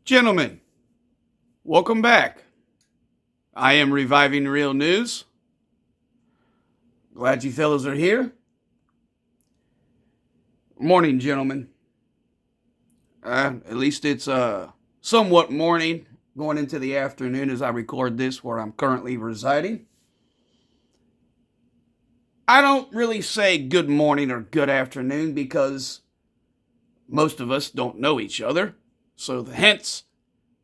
Gentlemen, welcome back. I am Reviving Real News. Glad you fellas are here. Morning, gentlemen. At least it's somewhat morning, going into the afternoon as I record this where I'm currently residing. I don't really say good morning or good afternoon because most of us don't know each other. So hence,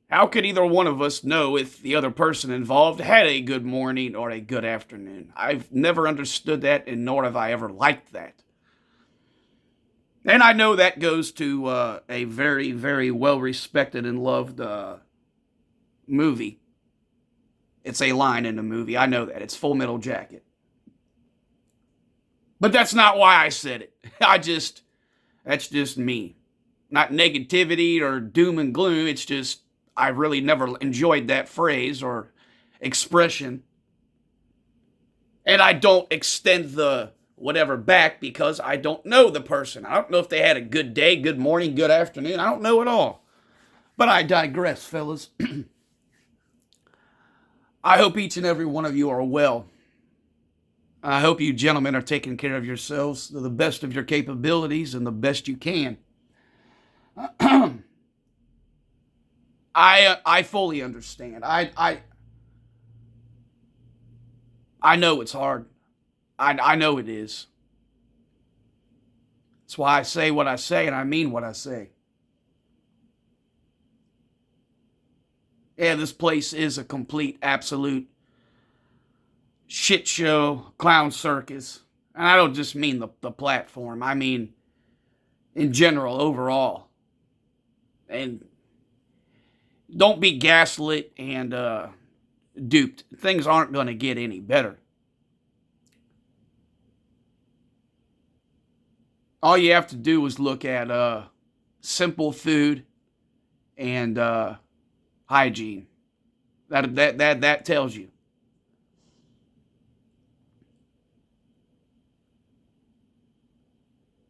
how could either one of us know if the other person involved had a good morning or a good afternoon? I've never understood that, and nor have I ever liked that. And I know that goes to a very, very well respected and loved movie. It's a line in the movie. I know that. It's Full Metal Jacket. But that's not why I said it. That's just me. Not negativity or doom and gloom. It's just, I really never enjoyed that phrase or expression. And I don't extend the whatever back because I don't know the person. I don't know if they had a good day, good morning, good afternoon. I don't know at all. But I digress, fellas. I hope each and every one of you are well. I hope you gentlemen are taking care of yourselves to the best of your capabilities and the best you can. I fully understand. I know it's hard. I know it is. That's why I say what I say and I mean what I say. Yeah, this place is a complete, absolute shit show, clown circus. And I don't just mean the platform. I mean in general, overall. And don't be gaslit and duped. Things aren't going to get any better. All you have to do is look at simple food and hygiene. That tells you.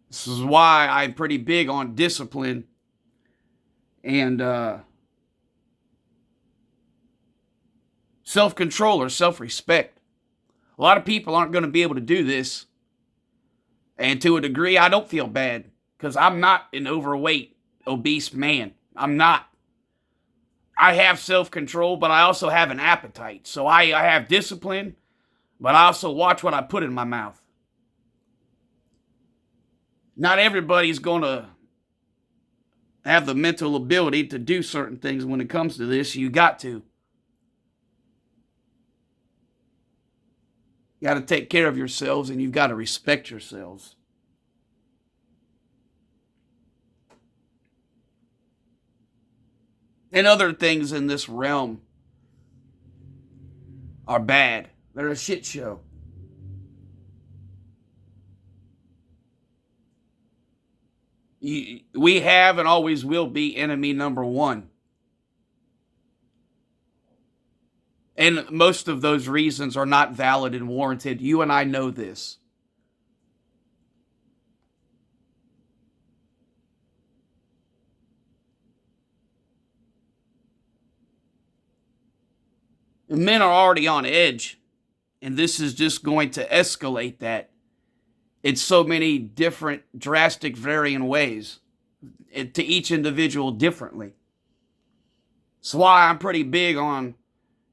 This is why I'm pretty big on discipline and self-control or self-respect. A lot of people aren't going to be able to do this. And to a degree, I don't feel bad because I'm not an overweight, obese man. I'm not. I have self-control, but I also have an appetite. So I have discipline, but I also watch what I put in my mouth. Not everybody's going to have the mental ability to do certain things when it comes to this. You got to. You got to take care of yourselves and you've got to respect yourselves. And other things in this realm are bad. They're a shit show. We have and always will be enemy number one. And most of those reasons are not valid and warranted. You and I know this. Men are already on edge, and this is just going to escalate that in so many different, drastic, varying ways, to each individual differently. That's why I'm pretty big on,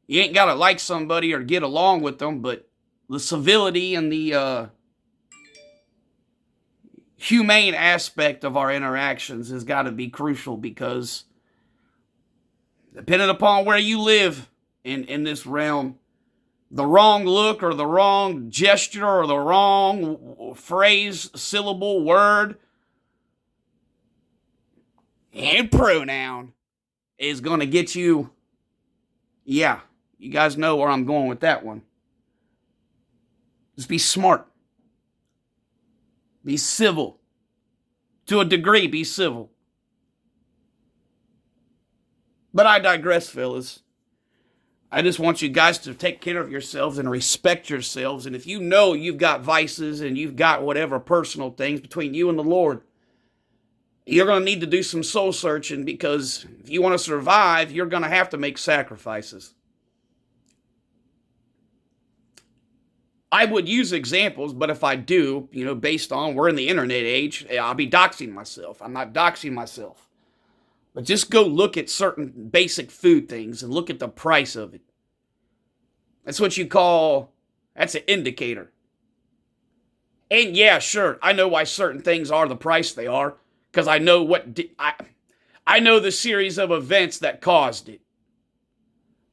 you ain't got to like somebody or get along with them, but the civility and the humane aspect of our interactions has got to be crucial because depending upon where you live in this realm, the wrong look or the wrong gesture or the wrong phrase, syllable, word, and pronoun is going to get you, yeah, you guys know where I'm going with that one. Just be smart. Be civil. To a degree, be civil. But I digress, fellas. I just want you guys to take care of yourselves and respect yourselves. And if you know you've got vices and you've got whatever personal things between you and the Lord, you're going to need to do some soul searching, because if you want to survive, you're going to have to make sacrifices. I would use examples, but if I do, based on we're in the internet age, I'll be doxing myself. I'm not doxing myself. But just go look at certain basic food things and look at the price of it. That's an indicator. And yeah, sure, I know why certain things are the price they are, because I know I know the series of events that caused it.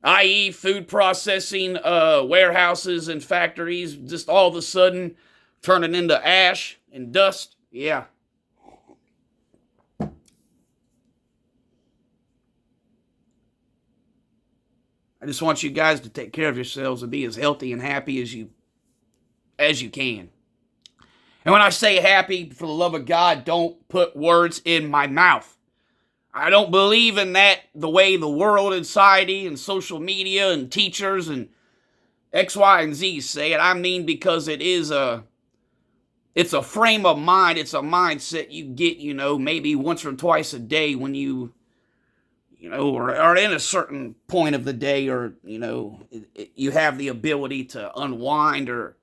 I.e. food processing, warehouses and factories just all of a sudden turning into ash and dust. Yeah. I just want you guys to take care of yourselves and be as healthy and happy as you can. And when I say happy, for the love of God, don't put words in my mouth. I don't believe in that the way the world and society and social media and teachers and X, Y, and Z say it. I mean, because it's a frame of mind. It's a mindset you get, maybe once or twice a day when you are in a certain point of the day, or, you have the ability to unwind or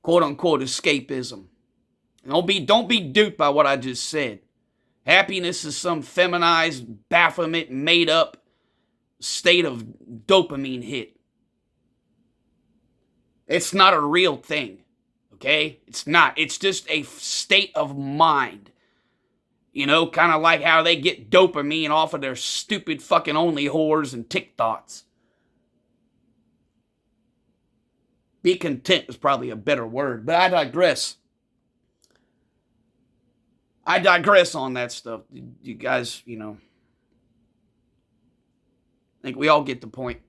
quote unquote escapism. Don't be duped by what I just said. Happiness is some feminized, Baphomet, made up state of dopamine hit. It's not a real thing, okay? It's not. It's just a state of mind. Kind of like how they get dopamine off of their stupid fucking only whores and TikToks. Be content is probably a better word, but I digress. I digress on that stuff. You guys, I think we all get the point.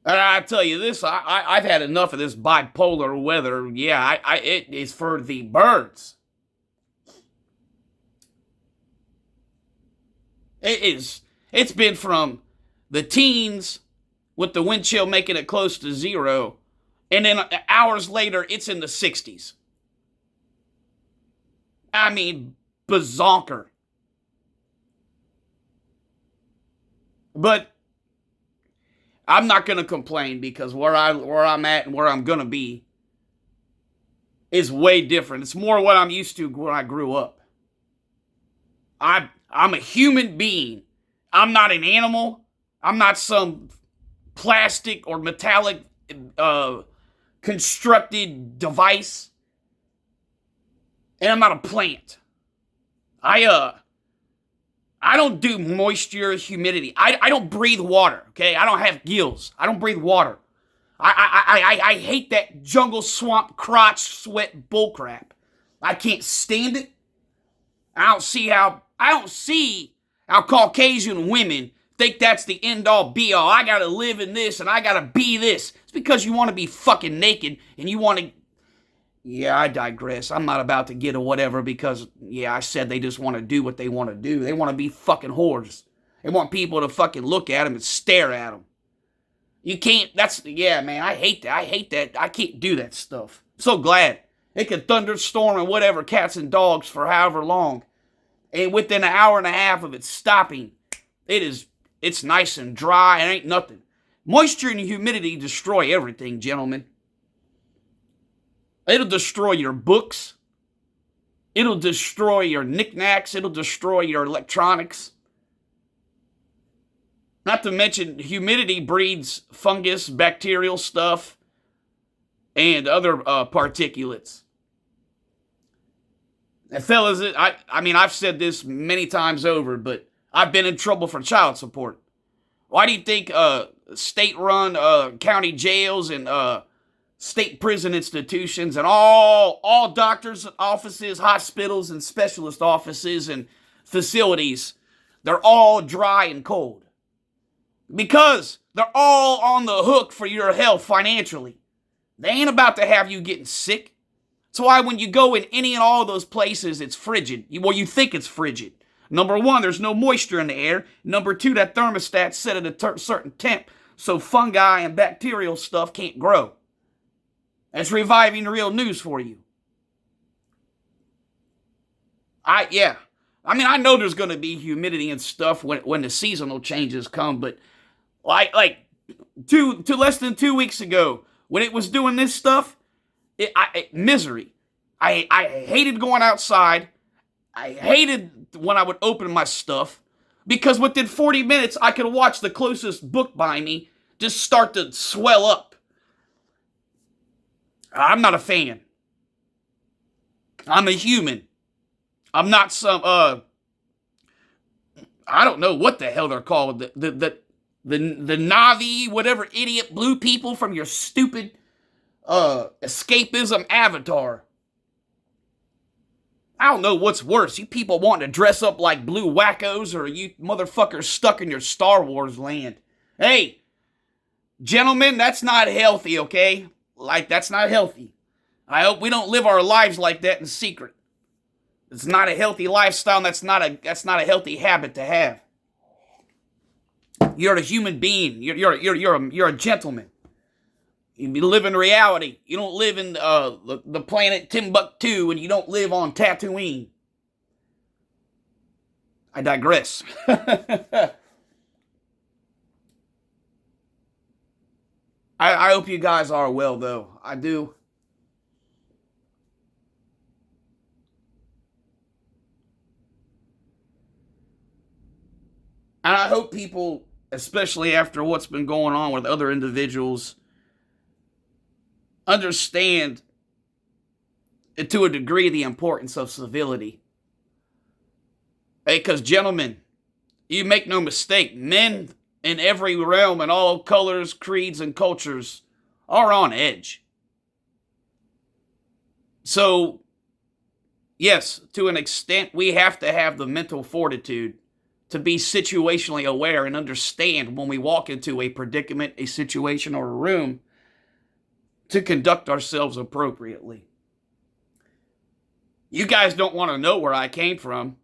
And I tell you this, I've had enough of this bipolar weather. Yeah, it is for the birds. It's been from the teens with the wind chill making it close to zero, and then hours later, it's in the 60s. I mean, bazonker. But I'm not going to complain, because where I'm at and where I'm going to be is way different. It's more what I'm used to when I grew up. I'm a human being. I'm not an animal. I'm not some plastic or metallic constructed device. And I'm not a plant. I don't do moisture, humidity. I don't breathe water, okay? I don't have gills. I don't breathe water. I hate that jungle, swamp, crotch, sweat bullcrap. I can't stand it. I don't see how Caucasian women think that's the end-all, be-all. I gotta live in this and I gotta be this. It's because you want to be fucking naked and you want to... Yeah, I digress. I'm not about to get a whatever, because, I said they just want to do what they want to do. They want to be fucking whores. They want people to fucking look at them and stare at them. You can't, man, I hate that. I can't do that stuff. So glad. It could thunderstorm and whatever, cats and dogs, for however long. And within an hour and a half of it stopping, it's nice and dry and ain't nothing. Moisture and humidity destroy everything, gentlemen. It'll destroy your books. It'll destroy your knickknacks. It'll destroy your electronics. Not to mention, humidity breeds fungus, bacterial stuff, and other particulates. And fellas, I've said this many times over, but I've been in trouble for child support. Why do you think state-run county jails and state prison institutions and all doctors' offices, hospitals, and specialist offices and facilities, they're all dry and cold? Because they're all on the hook for your health financially. They ain't about to have you getting sick. That's why when you go in any and all those places, it's frigid. You think it's frigid. Number one, there's no moisture in the air. Number two, that thermostat's set at a certain temp, so fungi and bacterial stuff can't grow. That's reviving the real news for you. Yeah. I mean, I know there's going to be humidity and stuff when the seasonal changes come, but like to less than 2 weeks ago when it was doing this stuff, misery. I hated going outside. I hated when I would open my stuff because within 40 minutes I could watch the closest book by me just start to swell up. I'm not a fan. I'm a human. I'm not some I don't know what the hell they're called. The Navi, whatever idiot blue people from your stupid escapism avatar. I don't know what's worse. You people wanting to dress up like blue wackos or you motherfuckers stuck in your Star Wars land. Hey, gentlemen, that's not healthy, okay? Like, that's not healthy. I hope we don't live our lives like that in secret. It's not a healthy lifestyle, and that's not a healthy habit to have. You're a human being. You're a gentleman. You live in reality. You don't live in the planet Timbuktu, and you don't live on Tatooine. I digress. I hope you guys are well, though. I do. And I hope people, especially after what's been going on with other individuals, understand to a degree the importance of civility. Hey, because gentlemen, you make no mistake, men in every realm and all colors, creeds, and cultures are on edge. So, yes, to an extent, we have to have the mental fortitude to be situationally aware and understand when we walk into a predicament, a situation, or a room to conduct ourselves appropriately. You guys don't want to know where I came from.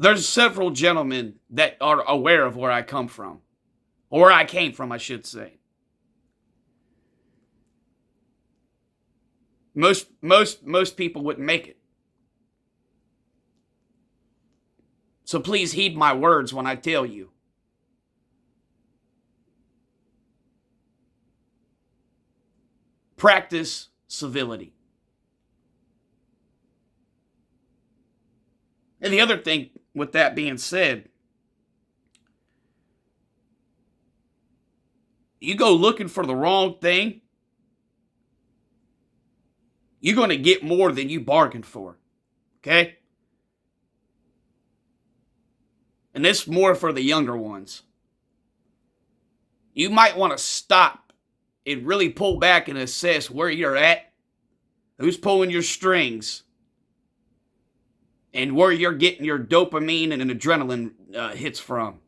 There's several gentlemen that are aware of where I come from. Or where I came from, I should say. Most people wouldn't make it. So please heed my words when I tell you. Practice civility. And the other thing, with that being said, you go looking for the wrong thing, you're going to get more than you bargained for. Okay? And this is more for the younger ones. You might want to stop and really pull back and assess where you're at, who's pulling your strings, and where you're getting your dopamine and adrenaline hits from.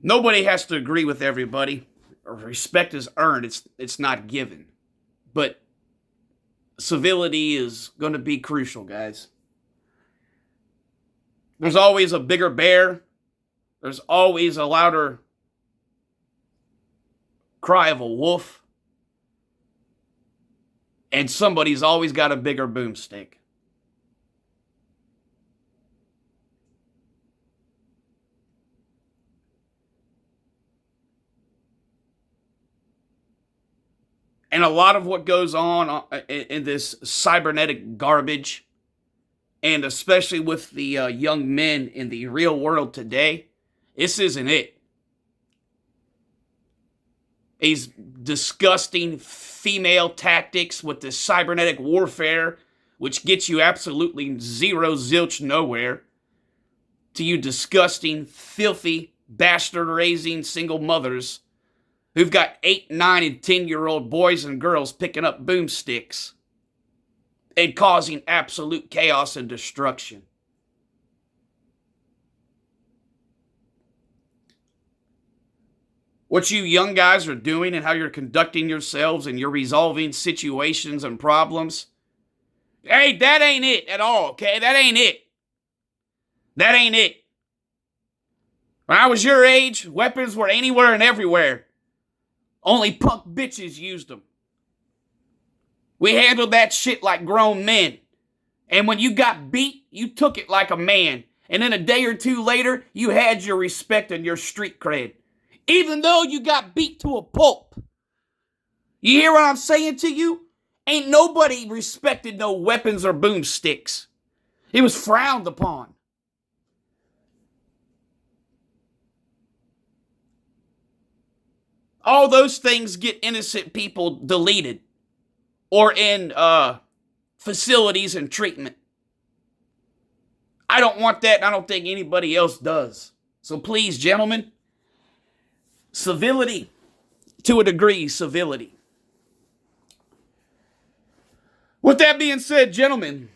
Nobody has to agree with everybody. Respect is earned. It's not given. But civility is going to be crucial, guys. There's always a bigger bear. There's always a louder cry of a wolf. And somebody's always got a bigger boomstick. And a lot of what goes on in this cybernetic garbage, and especially with the young men in the real world today, this isn't it. These disgusting female tactics with this cybernetic warfare, which gets you absolutely zero zilch nowhere, to you disgusting, filthy, bastard-raising single mothers who've got 8, 9, and 10-year-old boys and girls picking up boomsticks and causing absolute chaos and destruction. What you young guys are doing and how you're conducting yourselves and you're resolving situations and problems, Hey, that ain't it at all, okay? That ain't it. That ain't it. When I was your age, weapons were anywhere and everywhere. Only punk bitches used them. We handled that shit like grown men. And when you got beat, you took it like a man. And then a day or two later, you had your respect and your street cred. Even though you got beat to a pulp. You hear what I'm saying to you? Ain't nobody respected no weapons or boomsticks. It was frowned upon. All those things get innocent people deleted. Or in facilities and treatment. I don't want that, and I don't think anybody else does. So please, gentlemen, civility, to a degree, civility. With that being said, gentlemen,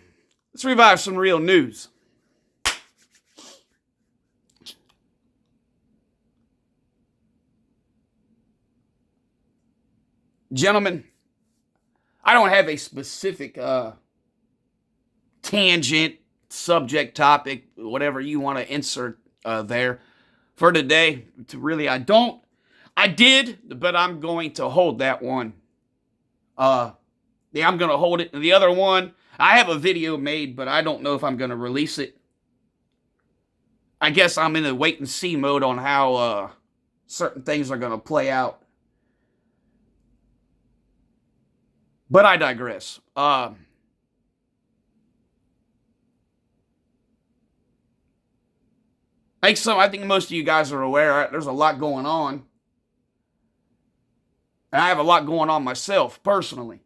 let's revive some real news. Gentlemen, I don't have a specific tangent, subject, topic, whatever you want to insert there for today. I don't. I did, but I'm going to hold that one. Yeah, I'm going to hold it. And the other one, I have a video made, but I don't know if I'm going to release it. I guess I'm in a wait and see mode on how certain things are going to play out. But I digress. I think most of you guys are aware there's a lot going on. And I have a lot going on myself, personally.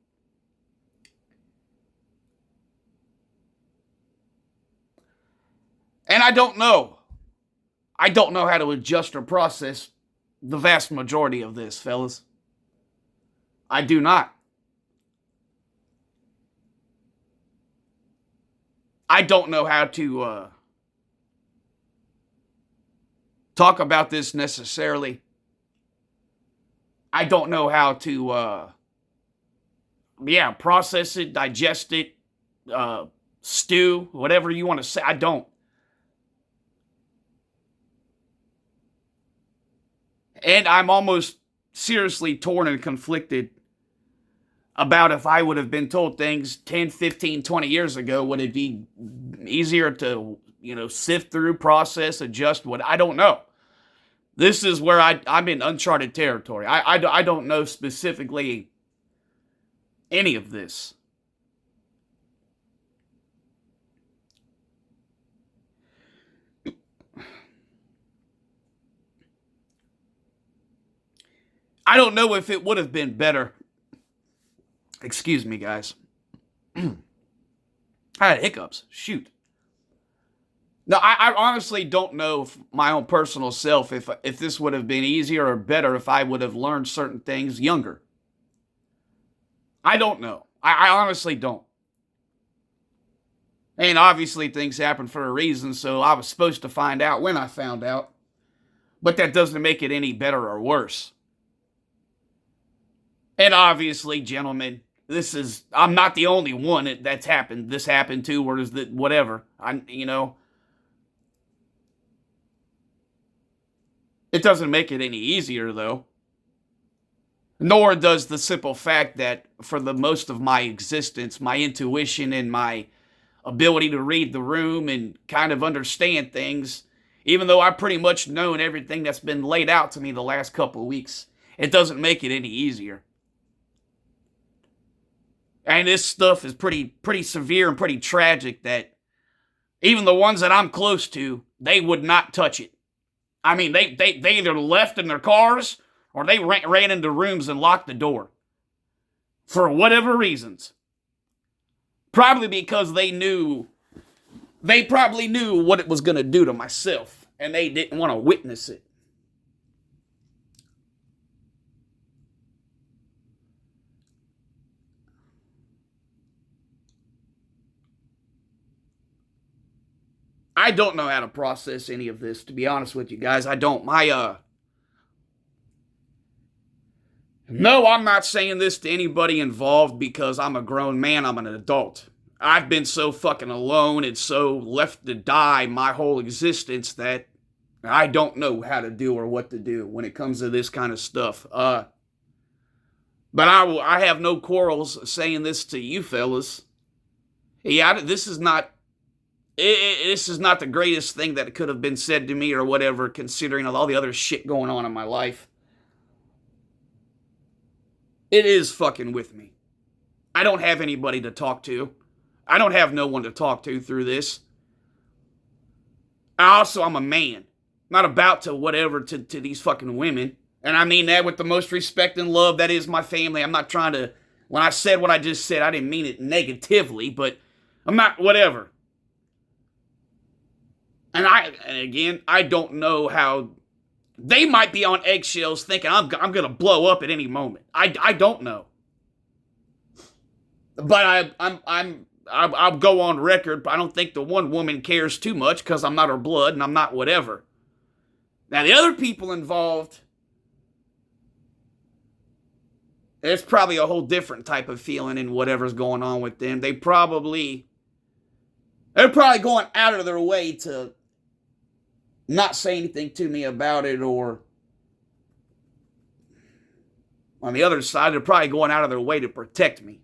And I don't know. I don't know how to adjust or process the vast majority of this, fellas. I do not. I don't know how to talk about this necessarily. I don't know how to, process it, digest it, stew, whatever you want to say. I don't. And I'm almost seriously torn and conflicted about if I would have been told things 10, 15, 20 years ago, would it be easier to, sift through, process, adjust? I don't know. This is where I'm in uncharted territory. I don't know specifically any of this. I don't know if it would have been better. Excuse me, guys. I had hiccups. Shoot. No, I honestly don't know my own personal self if this would have been easier or better if I would have learned certain things younger. I don't know. I honestly don't. And obviously things happen for a reason, so I was supposed to find out when I found out. But that doesn't make it any better or worse. And obviously, gentlemen, I'm not the only one this happened to, or is that whatever. It doesn't make it any easier, though. Nor does the simple fact that for the most of my existence, my intuition and my ability to read the room and kind of understand things, even though I've pretty much known everything that's been laid out to me the last couple of weeks, it doesn't make it any easier. And this stuff is pretty severe and pretty tragic that even the ones that I'm close to, they would not touch it. I mean, they either left in their cars or they ran into rooms and locked the door. For whatever reasons. Probably because they probably knew what it was going to do to myself. And they didn't want to witness it. I don't know how to process any of this, to be honest with you guys. I don't. No, I'm not saying this to anybody involved because I'm a grown man. I'm an adult. I've been so fucking alone and so left to die my whole existence that I don't know how to do or what to do when it comes to this kind of stuff. But I have no quarrels saying this to you fellas. Yeah, this is not the greatest thing that could have been said to me or whatever, considering all the other shit going on in my life. It is fucking with me. I don't have anybody to talk to. I don't have no one to talk to through this. I'm a man. Not about to whatever to these fucking women. And I mean that with the most respect and love. That is my family. I'm not trying to... When I said what I just said, I didn't mean it negatively, but I'm not... Whatever. And again, I don't know how... They might be on eggshells thinking I'm going to blow up at any moment. I don't know. But I'll go on record. I don't think the one woman cares too much because I'm not her blood and I'm not whatever. Now, the other people involved, there's probably a whole different type of feeling in whatever's going on with them. They're probably going out of their way to not say anything to me about it, or on the other side, they're probably going out of their way to protect me.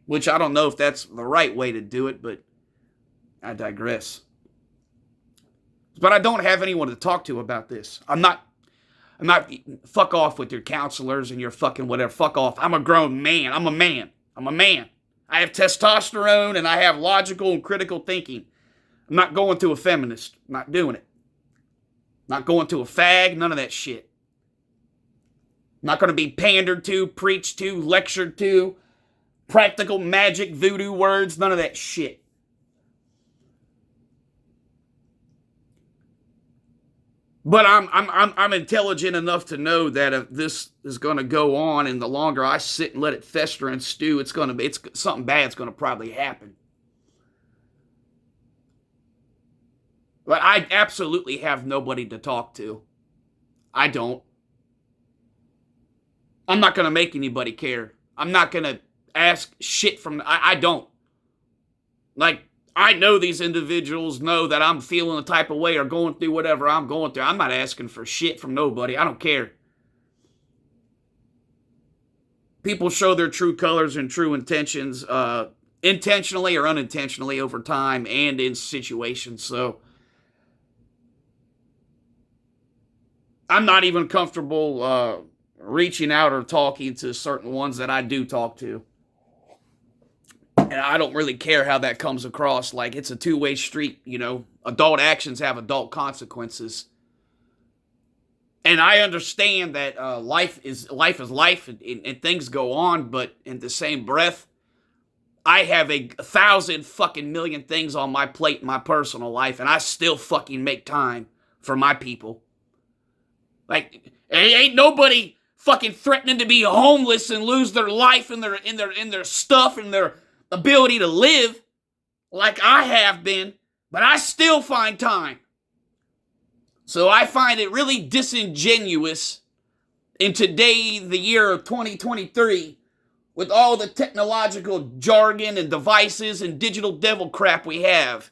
Which I don't know if that's the right way to do it, but I digress. But I don't have anyone to talk to about this. I'm not, fuck off with your counselors and your fucking whatever. Fuck off. I'm a grown man. I'm a man. I have testosterone and I have logical and critical thinking. I'm not going to a feminist. I'm not doing it. I'm not going to a fag. None of that shit. I'm not going to be pandered to, preached to, lectured to. Practical magic voodoo words. None of that shit. But I'm intelligent enough to know that if this is going to go on, and the longer I sit and let it fester and stew, it's something bad's going to probably happen. But I absolutely have nobody to talk to. I don't. I'm not going to make anybody care. I'm not going to ask shit from... I don't. Like, I know these individuals know that I'm feeling the type of way or going through whatever I'm going through. I'm not asking for shit from nobody. I don't care. People show their true colors and true intentions, intentionally or unintentionally over time and in situations. So I'm not even comfortable reaching out or talking to certain ones that I do talk to. And I don't really care how that comes across. Like, it's a two-way street, you know. Adult actions have adult consequences. And I understand that life is life and things go on, but in the same breath, I have 1,000 fucking million things on my plate in my personal life, and I still fucking make time for my people. Like, ain't nobody fucking threatening to be homeless and lose their life and their stuff and their ability to live like I have been, but I still find time. So I find it really disingenuous in today, the year of 2023, with all the technological jargon and devices and digital devil crap we have.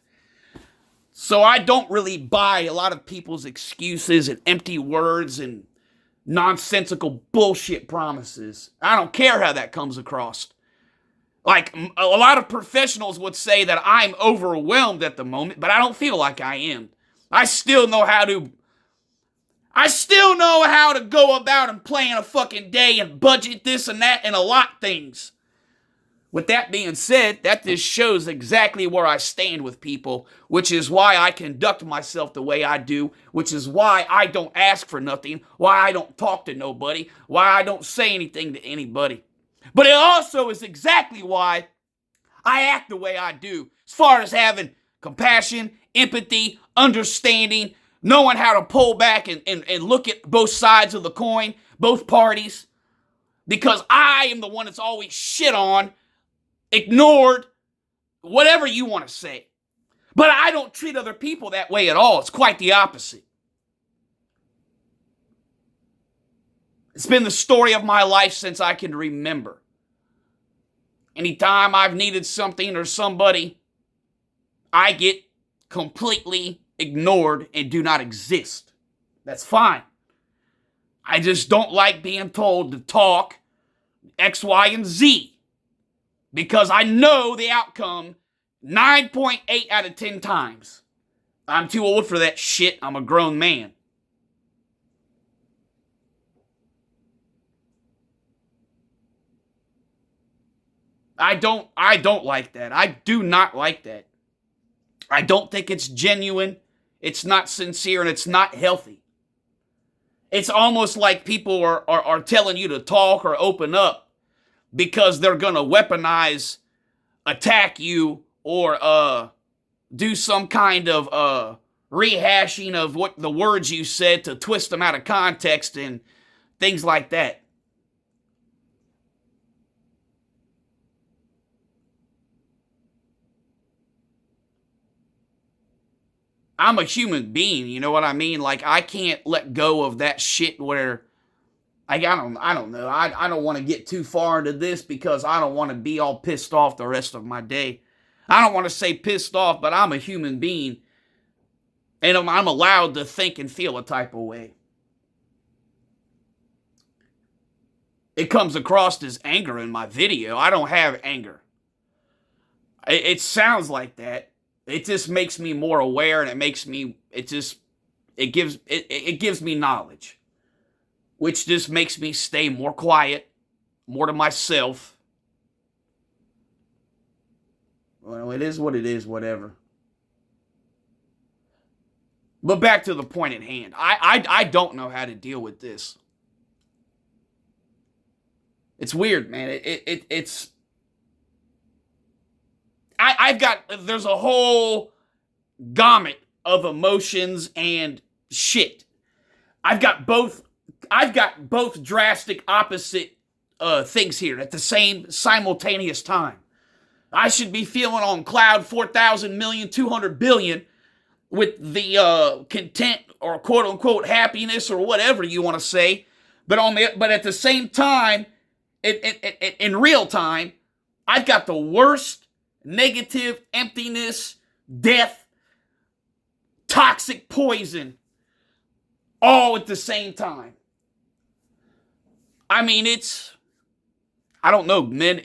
So I don't really buy a lot of people's excuses and empty words and nonsensical bullshit promises. I don't care how that comes across. Like, a lot of professionals would say that I'm overwhelmed at the moment, but I don't feel like I am. I still know how to go about and plan a fucking day and budget this and that and a lot of things. With that being said, that just shows exactly where I stand with people, which is why I conduct myself the way I do, which is why I don't ask for nothing, why I don't talk to nobody, why I don't say anything to anybody. But it also is exactly why I act the way I do, as far as having compassion, empathy, understanding, knowing how to pull back and look at both sides of the coin, both parties, because I am the one that's always shit on, ignored, whatever you want to say. But I don't treat other people that way at all. It's quite the opposite. It's been the story of my life since I can remember. Anytime I've needed something or somebody, I get completely ignored and do not exist. That's fine. I just don't like being told to talk X, Y, and Z because I know the outcome 9.8 out of 10 times. I'm too old for that shit. I'm a grown man. I don't like that. I do not like that. I don't think it's genuine. It's not sincere, and it's not healthy. It's almost like people are telling you to talk or open up because they're going to weaponize, attack you, or do some kind of rehashing of what the words you said to twist them out of context and things like that. I'm a human being, you know what I mean? Like, I can't let go of that shit where I don't know. I don't want to get too far into this because I don't want to be all pissed off the rest of my day. I don't want to say pissed off, but I'm a human being and I'm allowed to think and feel a type of way. It comes across as anger in my video. I don't have anger. It sounds like that. It just makes me more aware, and it gives me knowledge, which just makes me stay more quiet, more to myself. Well, it is what it is, whatever. But back to the point at hand. I don't know how to deal with this. It's weird, man. It's there's a whole gamut of emotions and shit. I've got both drastic opposite things here at the same simultaneous time. I should be feeling on cloud 4,000 million, 200 billion with the content or quote unquote happiness or whatever you want to say. But at the same time, in real time, I've got the worst negative, emptiness, death, toxic poison all at the same time. I mean, I don't know, men,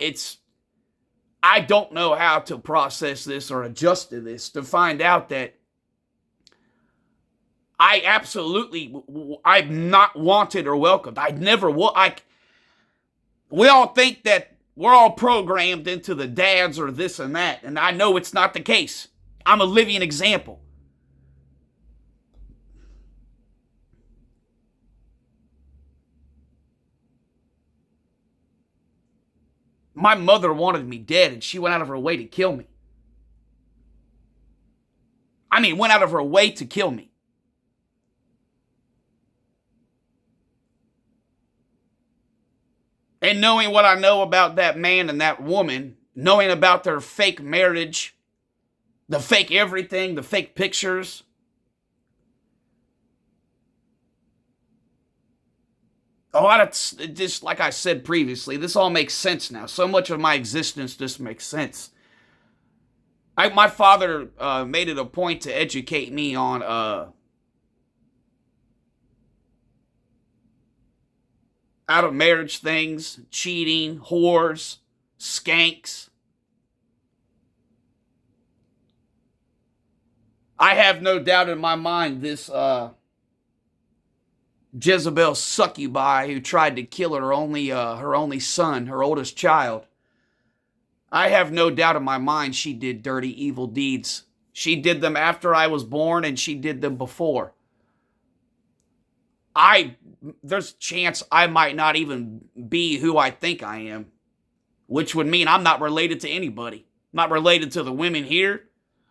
I don't know how to process this or adjust to this to find out that I'm not wanted or welcomed. We all think that we're all programmed into the dads or this and that, and I know it's not the case. I'm a living example. My mother wanted me dead, and she went out of her way to kill me. I mean, went out of her way to kill me. And knowing what I know about that man and that woman, knowing about their fake marriage, the fake everything, the fake pictures, a lot of, just like I said previously, this all makes sense now. So much of my existence just makes sense. My father made it a point to educate me on out of marriage things, cheating, whores, skanks. I have no doubt in my mind this Jezebel succubi who tried to kill her only son, her oldest child. I have no doubt in my mind she did dirty, evil deeds. She did them after I was born, and she did them before. There's a chance I might not even be who I think I am, which would mean I'm not related to anybody. Not related to the women here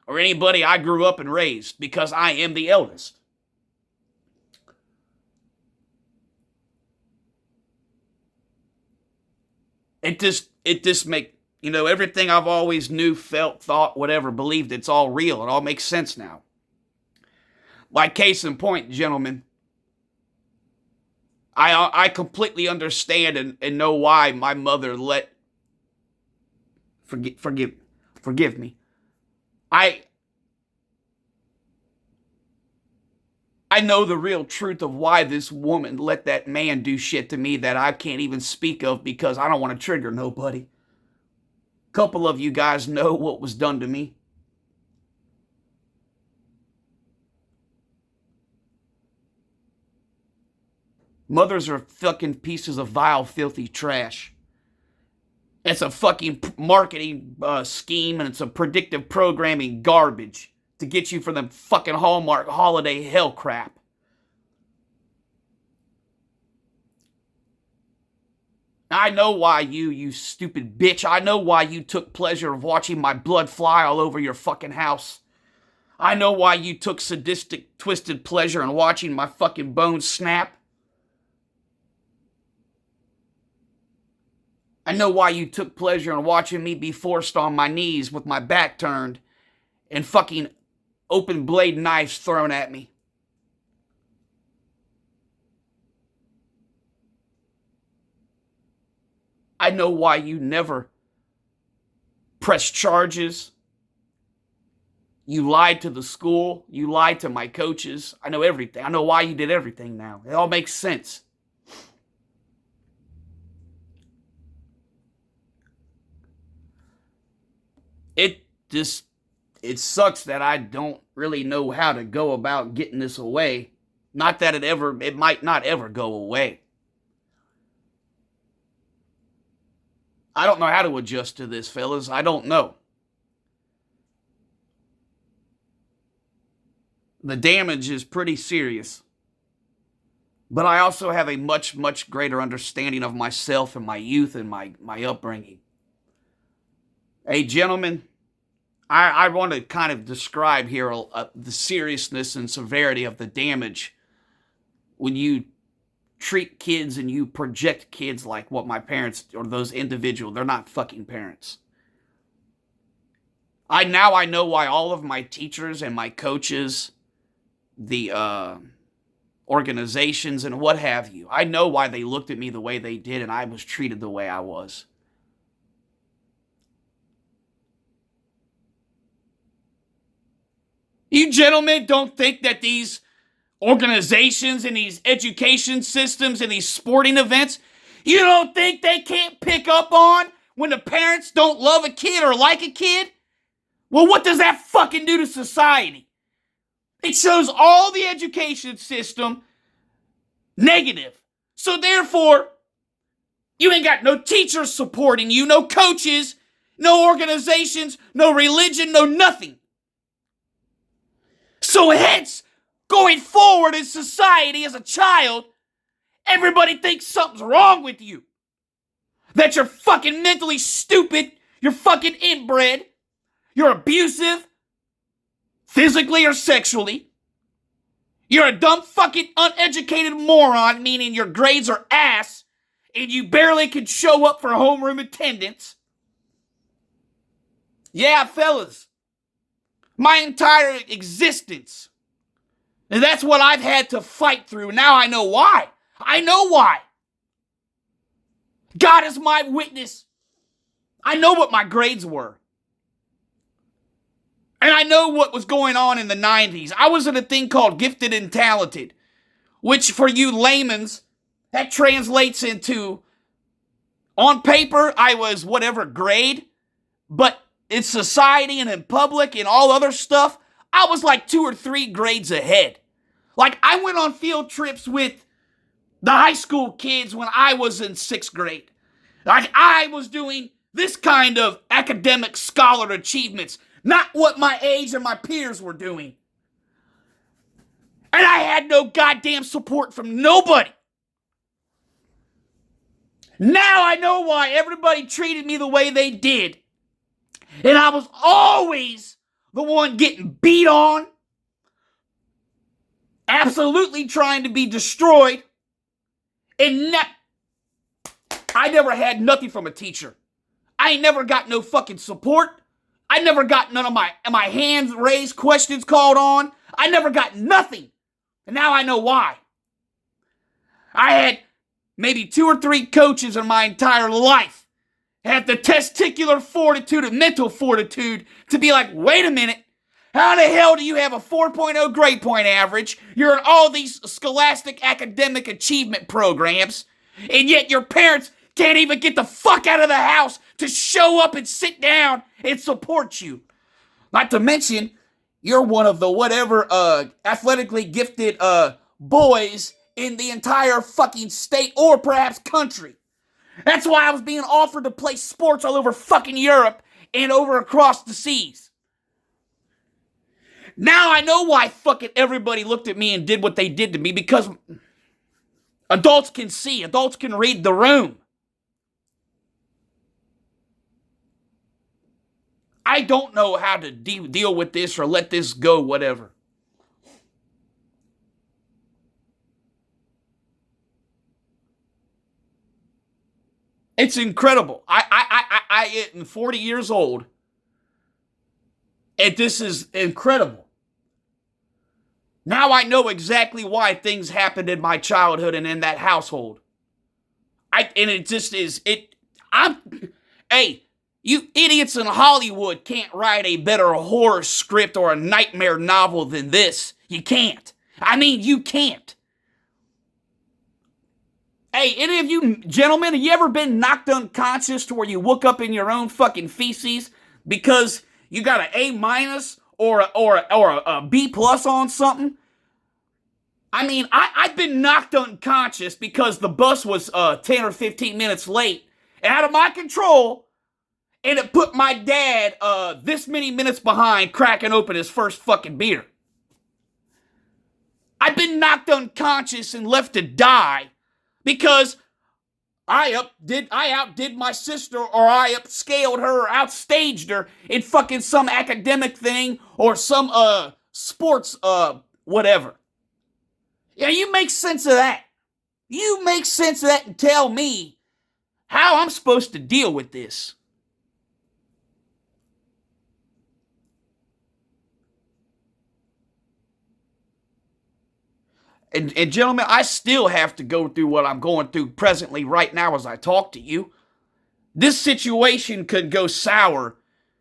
or anybody I grew up and raised because I am the eldest. It just make, everything I've always knew, felt, thought, whatever, believed, it's all real. It all makes sense now. Like case in point, gentlemen, I completely understand and know why my mother let Forgive me. I know the real truth of why this woman let that man do shit to me that I can't even speak of because I don't want to trigger nobody. A couple of you guys know what was done to me. Mothers are fucking pieces of vile, filthy trash. It's a fucking marketing scheme, and it's a predictive programming garbage to get you for them fucking Hallmark holiday hell crap. I know why you stupid bitch. I know why you took pleasure of watching my blood fly all over your fucking house. I know why you took sadistic, twisted pleasure in watching my fucking bones snap. I know why you took pleasure in watching me be forced on my knees with my back turned and fucking open blade knives thrown at me. I know why you never pressed charges. You lied to the school. You lied to my coaches. I know everything. I know why you did everything now. It all makes sense. It sucks that I don't really know how to go about getting this away. Not that it might not ever go away. I don't know how to adjust to this, fellas. I don't know. The damage is pretty serious. But I also have a much, much greater understanding of myself and my youth and my upbringing. Hey, gentlemen, I want to kind of describe here the seriousness and severity of the damage when you treat kids and you project kids like what my parents or those individuals, they're not fucking parents. I know why all of my teachers and my coaches, the organizations and what have you, I know why they looked at me the way they did and I was treated the way I was. You gentlemen don't think that these organizations and these education systems and these sporting events, you don't think they can't pick up on when the parents don't love a kid or like a kid? Well, what does that fucking do to society? It shows all the education system negative. So therefore, you ain't got no teachers supporting you, no coaches, no organizations, no religion, no nothing. So hence, going forward in society as a child, everybody thinks something's wrong with you. That you're fucking mentally stupid, you're fucking inbred, you're abusive, physically or sexually. You're a dumb fucking uneducated moron, meaning your grades are ass, and you barely can show up for homeroom attendance. Yeah, fellas. My entire existence. And that's what I've had to fight through. Now I know why. I know why. God is my witness. I know what my grades were. And I know what was going on in the 90s. I was in a thing called Gifted and Talented, which for you layman's, that translates into, on paper, I was whatever grade, but in society and in public and all other stuff, I was like 2 or 3 grades ahead. Like, I went on field trips with the high school kids when I was in 6th grade. Like, I was doing this kind of academic scholar achievements, not what my age and my peers were doing. And I had no goddamn support from nobody. Now I know why everybody treated me the way they did. And I was always the one getting beat on, absolutely trying to be destroyed, and I never had nothing from a teacher. I ain't never got no fucking support. I never got none of my hands raised, questions called on. I never got nothing. And now I know why. I had maybe 2 or 3 coaches in my entire life. have the testicular fortitude and mental fortitude to be like, wait a minute, how the hell do you have a 4.0 grade point average? You're in all these scholastic academic achievement programs, and yet your parents can't even get the fuck out of the house to show up and sit down and support you. Not to mention, you're one of the whatever athletically gifted boys in the entire fucking state or perhaps country. That's why I was being offered to play sports all over fucking Europe and over across the seas. Now I know why fucking everybody looked at me and did what they did to me, because adults can see, adults can read the room. I don't know how to deal with this or let this go, whatever. It's incredible. I am 40 years old, and this is incredible. Now I know exactly why things happened in my childhood and in that household. And it just is, hey, you idiots in Hollywood can't write a better horror script or a nightmare novel than this. You can't. I mean, you can't. Hey, any of you gentlemen, have you ever been knocked unconscious to where you woke up in your own fucking feces because you got an A- or a B+ on something? I mean, I've been knocked unconscious because the bus was 10 or 15 minutes late and out of my control, and it put my dad this many minutes behind cracking open his first fucking beer. I've been knocked unconscious and left to die because I outdid my sister, or I upscaled her or outstaged her in fucking some academic thing or some sports whatever. Yeah, you make sense of that. You make sense of that and tell me how I'm supposed to deal with this. And gentlemen, I still have to go through what I'm going through presently right now as I talk to you. This situation could go sour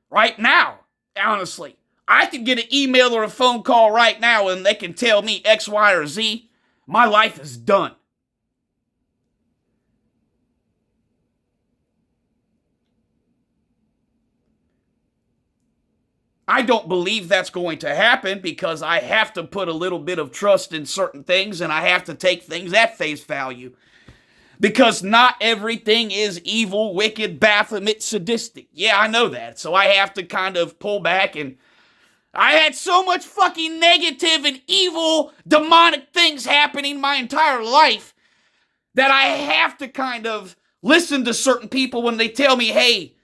right now, honestly. I could get an email or a phone call right now and they can tell me X, Y, or Z. My life is done. I don't believe that's going to happen because I have to put a little bit of trust in certain things and I have to take things at face value. Because not everything is evil, wicked, Baphomet, sadistic. Yeah, I know that. So I have to kind of pull back, and I had so much fucking negative and evil, demonic things happening my entire life that I have to kind of listen to certain people when they tell me, hey,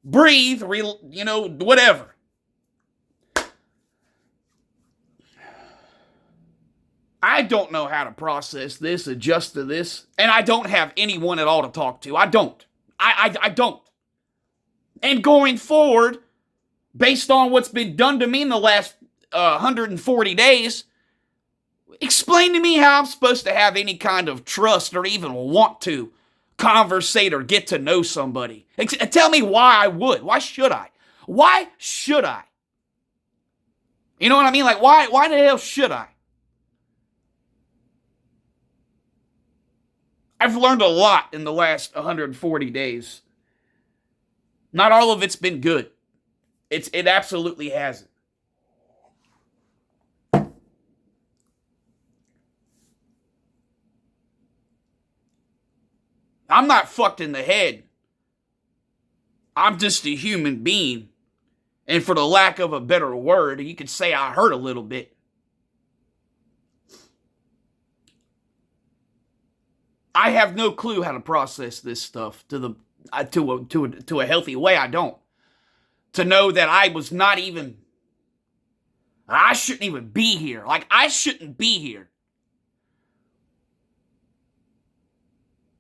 breathe, whatever. I don't know how to process this, adjust to this, and I don't have anyone at all to talk to. I don't. I don't. And going forward, based on what's been done to me in the last 140 days, explain to me how I'm supposed to have any kind of trust or even want to conversate or get to know somebody. Tell me why I would. Why should I? Why should I? You know what I mean? Like, why the hell should I? I've learned a lot in the last 140 days. Not all of it's been good. It absolutely hasn't. I'm not fucked in the head. I'm just a human being. And for the lack of a better word, you could say I hurt a little bit. I have no clue how to process this stuff to a healthy way. I don't. To know that I shouldn't even be here. Like, I shouldn't be here.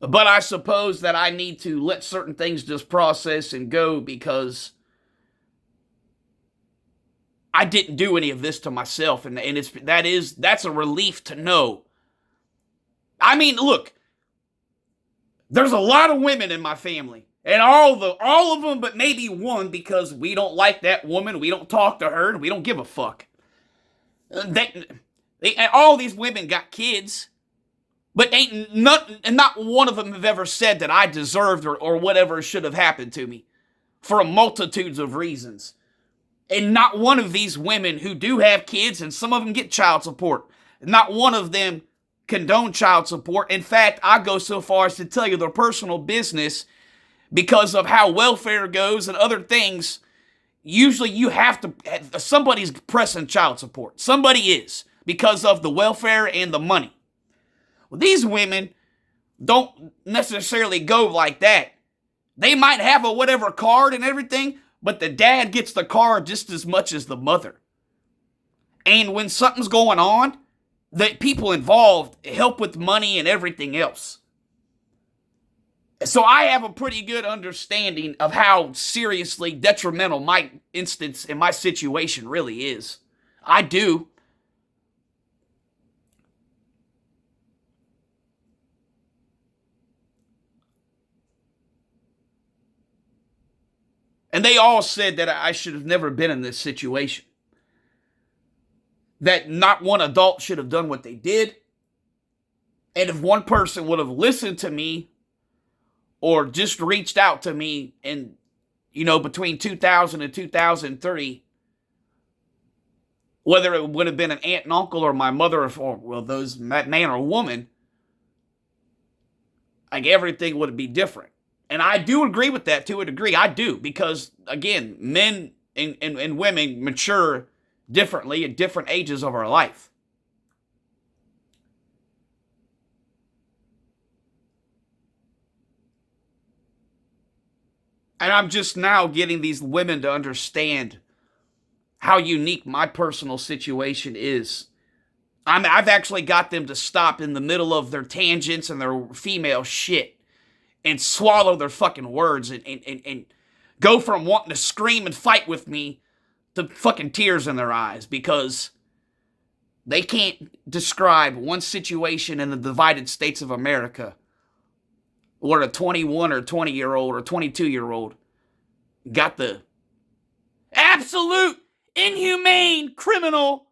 But I suppose that I need to let certain things just process and go because I didn't do any of this to myself, and that's a relief to know. I mean, look, there's a lot of women in my family, And all of them, but maybe one, because we don't like that woman, we don't talk to her, and we don't give a fuck. All these women got kids, but not one of them have ever said that I deserved or whatever should have happened to me for a multitudes of reasons. And not one of these women who do have kids, and some of them get child support, not one of them condone child support. In fact, I go so far as to tell you their personal business, because of how welfare goes and other things. Usually you have to, somebody's pressing child support. Somebody is, because of the welfare and the money. Well, these women don't necessarily go like that. They might have a whatever card and everything, but the dad gets the card just as much as the mother. And when something's going on, the people involved help with money and everything else. So I have a pretty good understanding of how seriously detrimental my instance and my situation really is. I do. And they all said that I should have never been in this situation. That not one adult should have done what they did. And if one person would have listened to me or just reached out to me in, between 2000 and 2003, whether it would have been an aunt and uncle or my mother or that man or woman, like everything would be different. And I do agree with that to a degree. I do, because again, men and women mature differently at different ages of our life. And I'm just now getting these women to understand how unique my personal situation is. I've actually got them to stop in the middle of their tangents and their female shit and swallow their fucking words and go from wanting to scream and fight with me to fucking tears in their eyes, because they can't describe one situation in the divided states of America where a 21 or 20-year-old or 22-year-old got the absolute inhumane criminal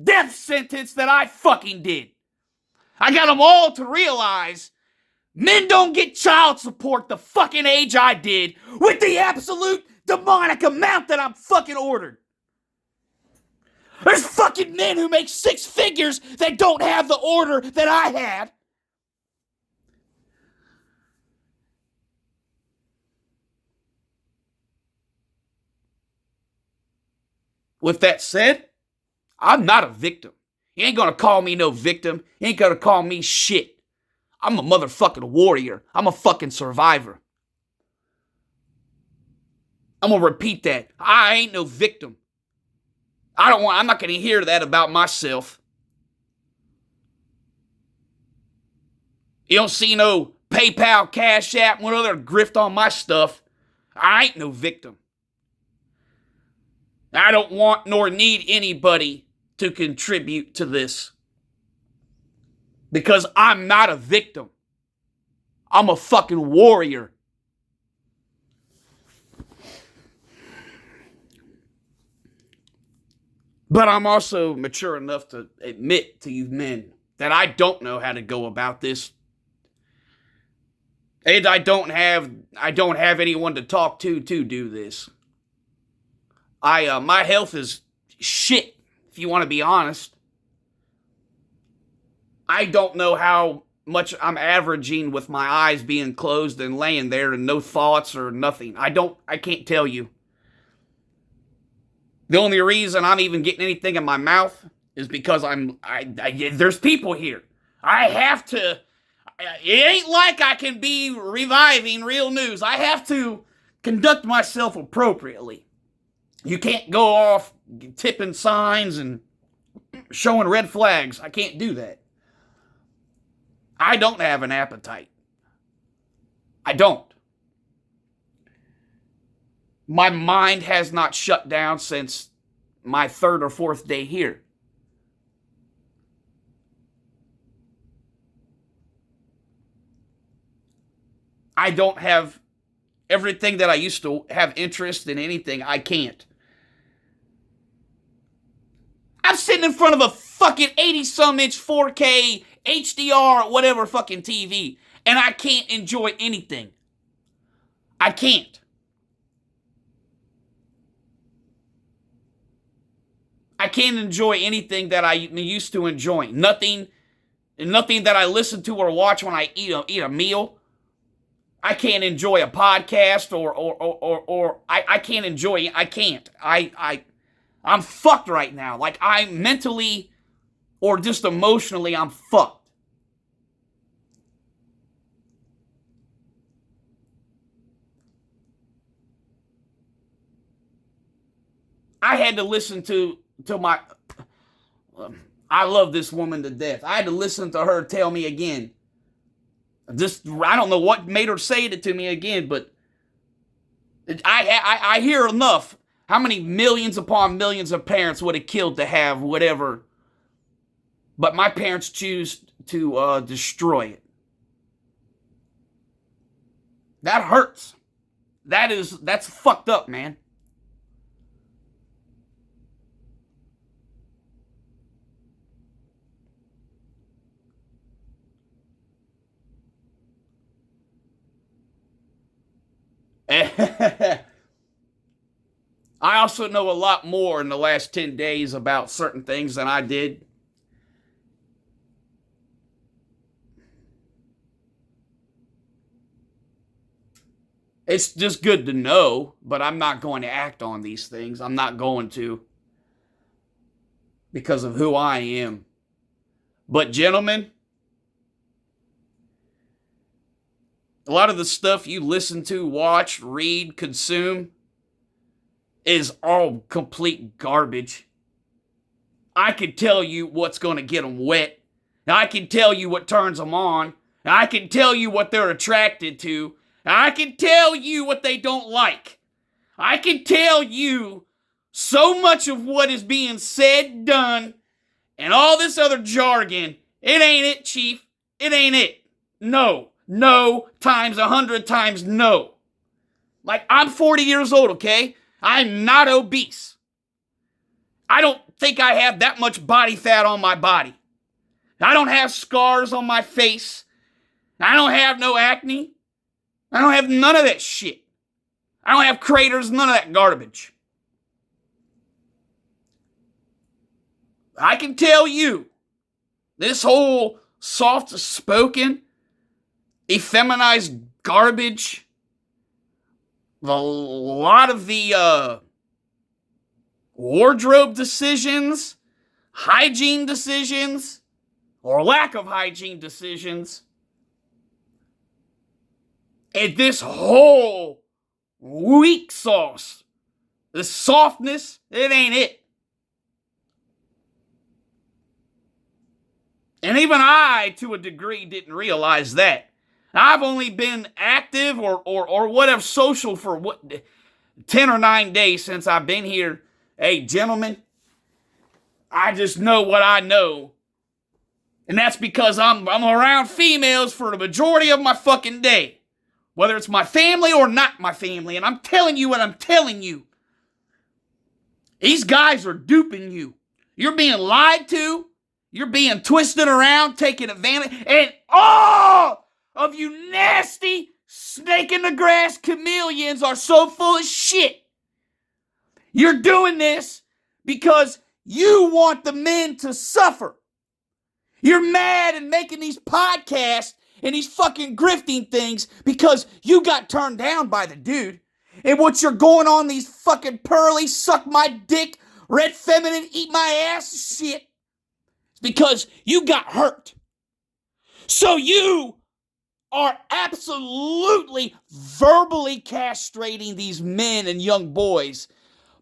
death sentence that I fucking did. I got them all to realize men don't get child support the fucking age I did with the absolute demonic amount that I'm fucking ordered. There's fucking men who make six figures that don't have the order that I had. With that said, I'm not a victim. You ain't gonna call me no victim. You ain't gonna call me shit. I'm a motherfucking warrior. I'm a fucking survivor. I'm gonna repeat that. I ain't no victim. I'm not gonna hear that about myself. You don't see no PayPal, Cash App, what other grift on my stuff. I ain't no victim. I don't want nor need anybody to contribute to this, because I'm not a victim. I'm a fucking warrior. But I'm also mature enough to admit to you men that I don't know how to go about this. And I don't have anyone to talk to do this. My health is shit, if you want to be honest. I don't know how much I'm averaging with my eyes being closed and laying there and no thoughts or nothing. I can't tell you. The only reason I'm even getting anything in my mouth is because there's people here. I have to. It ain't like I can be reviving real news. I have to conduct myself appropriately. You can't go off tipping signs and showing red flags. I can't do that. I don't have an appetite. I don't. My mind has not shut down since my third or fourth day here. I don't have Everything that I used to have interest in anything, I can't. I'm sitting in front of a fucking 80-some inch 4K HDR whatever fucking TV, and I can't enjoy anything. I can't. I can't enjoy anything that I used to enjoy. Nothing that I listen to or watch when I eat a meal. I can't enjoy a podcast or I can't enjoy it. I can't. I'm fucked right now. Like, I'm mentally or just emotionally, I'm fucked. I had to listen to my... I love this woman to death. I had to listen to her tell me again. I don't know what made her say it to me again, but I hear enough. How many millions upon millions of parents would have killed to have whatever, but my parents choose to destroy it. That hurts. That's fucked up, man. I also know a lot more in the last 10 days about certain things than I did. It's just good to know, but I'm not going to act on these things. I'm not going to, because of who I am. But gentlemen, a lot of the stuff you listen to, watch, read, consume is all complete garbage. I can tell you what's going to get them wet. I can tell you what turns them on. I can tell you what they're attracted to. I can tell you what they don't like. I can tell you so much of what is being said, done, and all this other jargon. It ain't it, Chief. It ain't it. No. No times 100 times no. Like, I'm 40 years old, okay? I'm not obese. I don't think I have that much body fat on my body. I don't have scars on my face. I don't have no acne. I don't have none of that shit. I don't have craters, none of that garbage. I can tell you, this whole soft-spoken, effeminized garbage, a lot of the wardrobe decisions, hygiene decisions, or lack of hygiene decisions, and this whole weak sauce, the softness, it ain't it. And even I, to a degree, didn't realize that. I've only been active or whatever social for 10 or 9 days since I've been here. Hey, gentlemen, I just know what I know. And that's because I'm around females for the majority of my fucking day. Whether it's my family or not my family. And I'm telling you what I'm telling you. These guys are duping you. You're being lied to. You're being twisted around, taking advantage. And all of you nasty snake in the grass chameleons are so full of shit. You're doing this because you want the men to suffer. You're mad and making these podcasts and these fucking grifting things because you got turned down by the dude. And what you're going on these fucking pearly, suck my dick, red feminine, eat my ass shit. It's because you got hurt. So you are absolutely verbally castrating these men and young boys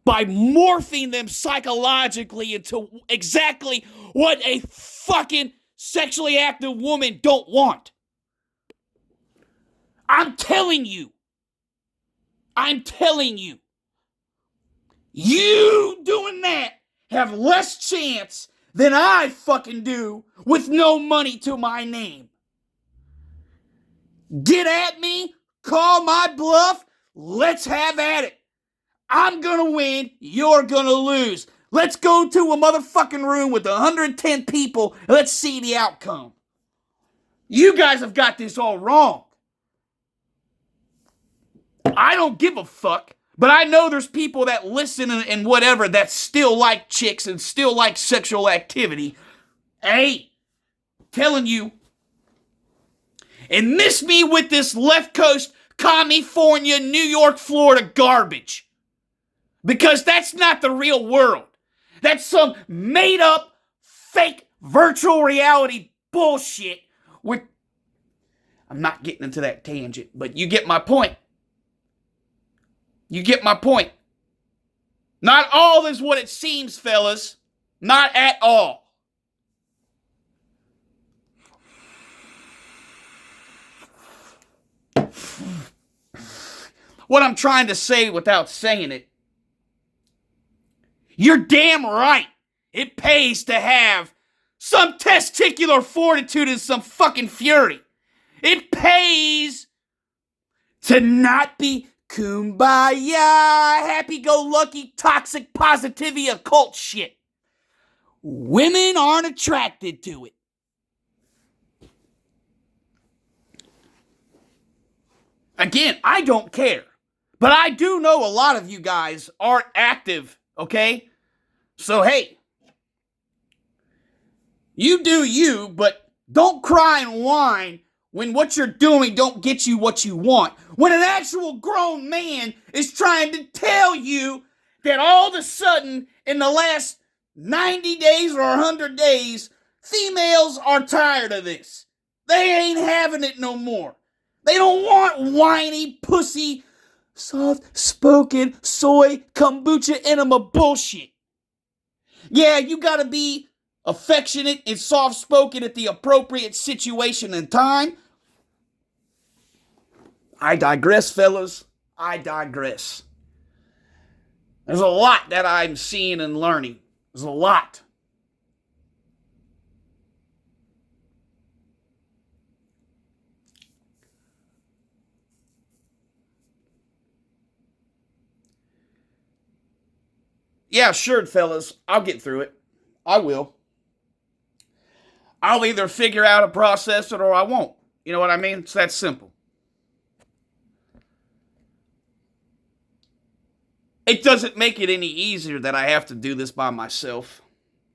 by morphing them psychologically into exactly what a fucking sexually active woman don't want. I'm telling you. You doing that have less chance than I fucking do with no money to my name. Get at me, call my bluff, let's have at it. I'm gonna win, you're gonna lose. Let's go to a motherfucking room with 110 people and let's see the outcome. You guys have got this all wrong. I don't give a fuck, but I know there's people that listen and whatever that still like chicks and still like sexual activity. Hey, telling you, and miss me with this left coast, California, New York, Florida garbage. Because that's not the real world. That's some made up, fake, virtual reality bullshit with... I'm not getting into that tangent, but you get my point. You get my point. Not all is what it seems, fellas. Not at all. What I'm trying to say without saying it, you're damn right. It pays to have some testicular fortitude and some fucking fury. It pays to not be kumbaya, happy-go-lucky, toxic positivity, occult shit. Women aren't attracted to it. Again, I don't care. But I do know a lot of you guys aren't active, okay? So, hey, you do you, but don't cry and whine when what you're doing don't get you what you want. When an actual grown man is trying to tell you that all of a sudden, in the last 90 days or 100 days, females are tired of this. They ain't having it no more. They don't want whiny, pussy, soft-spoken, soy, kombucha enema bullshit. Yeah, you gotta be affectionate and soft-spoken at the appropriate situation and time. I digress, fellas. I digress. There's a lot that I'm seeing and learning. There's a lot. Yeah, sure, fellas. I'll get through it. I will. I'll either figure out a process or I won't. You know what I mean? It's that simple. It doesn't make it any easier that I have to do this by myself.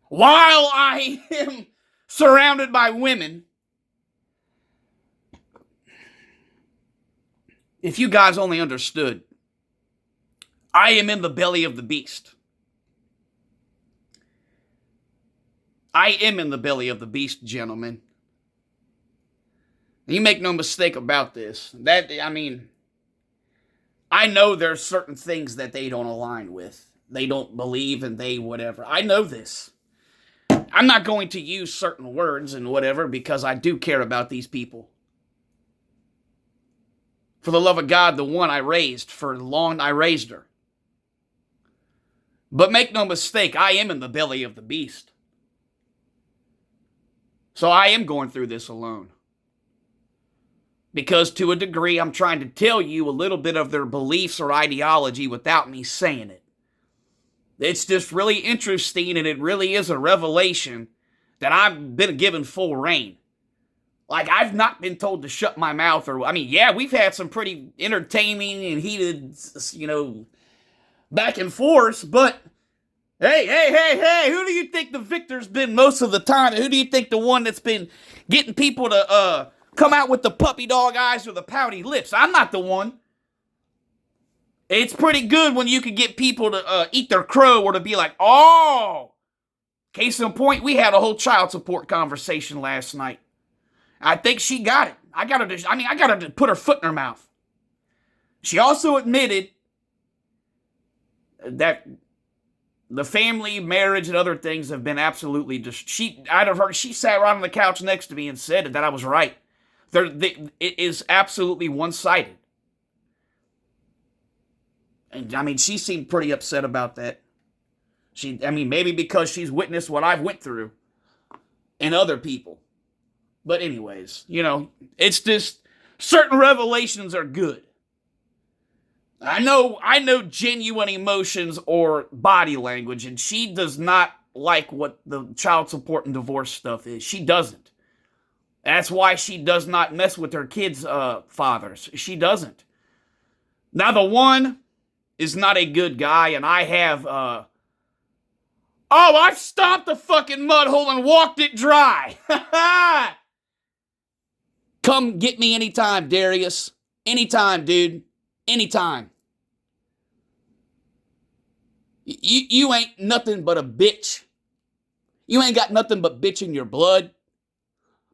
While I am surrounded by women, if you guys only understood, I am in the belly of the beast. I am in the belly of the beast, gentlemen. You make no mistake about this. I know there's certain things that they don't align with. They don't believe and they whatever. I know this. I'm not going to use certain words and whatever because I do care about these people. For the love of God, the one I raised, for long I raised her. But make no mistake, I am in the belly of the beast. So I am going through this alone. Because to a degree, I'm trying to tell you a little bit of their beliefs or ideology without me saying it. It's just really interesting, and it really is a revelation that I've been given full reign. Like, I've not been told to shut my mouth yeah, we've had some pretty entertaining and heated, back and forth, but hey, who do you think the victor's been most of the time? Who do you think the one that's been getting people to come out with the puppy dog eyes or the pouty lips? I'm not the one. It's pretty good when you can get people to eat their crow or to be like, oh. Case in point, we had a whole child support conversation last night. I think she got it. I got her to put her foot in her mouth. She also admitted that the family, marriage, and other things have been absolutely just... She sat right on the couch next to me and said that I was right. It is absolutely one-sided. And she seemed pretty upset about that. Maybe because she's witnessed what I've went through and other people. But anyways, it's just certain revelations are good. I know genuine emotions or body language, and she does not like what the child support and divorce stuff is. She doesn't. That's why she does not mess with her kids' fathers. She doesn't. Now, the one is not a good guy, and I have, I've stomped the fucking mud hole and walked it dry. Come get me anytime, Darius. Anytime, dude. Anytime. You ain't nothing but a bitch. You ain't got nothing but bitch in your blood.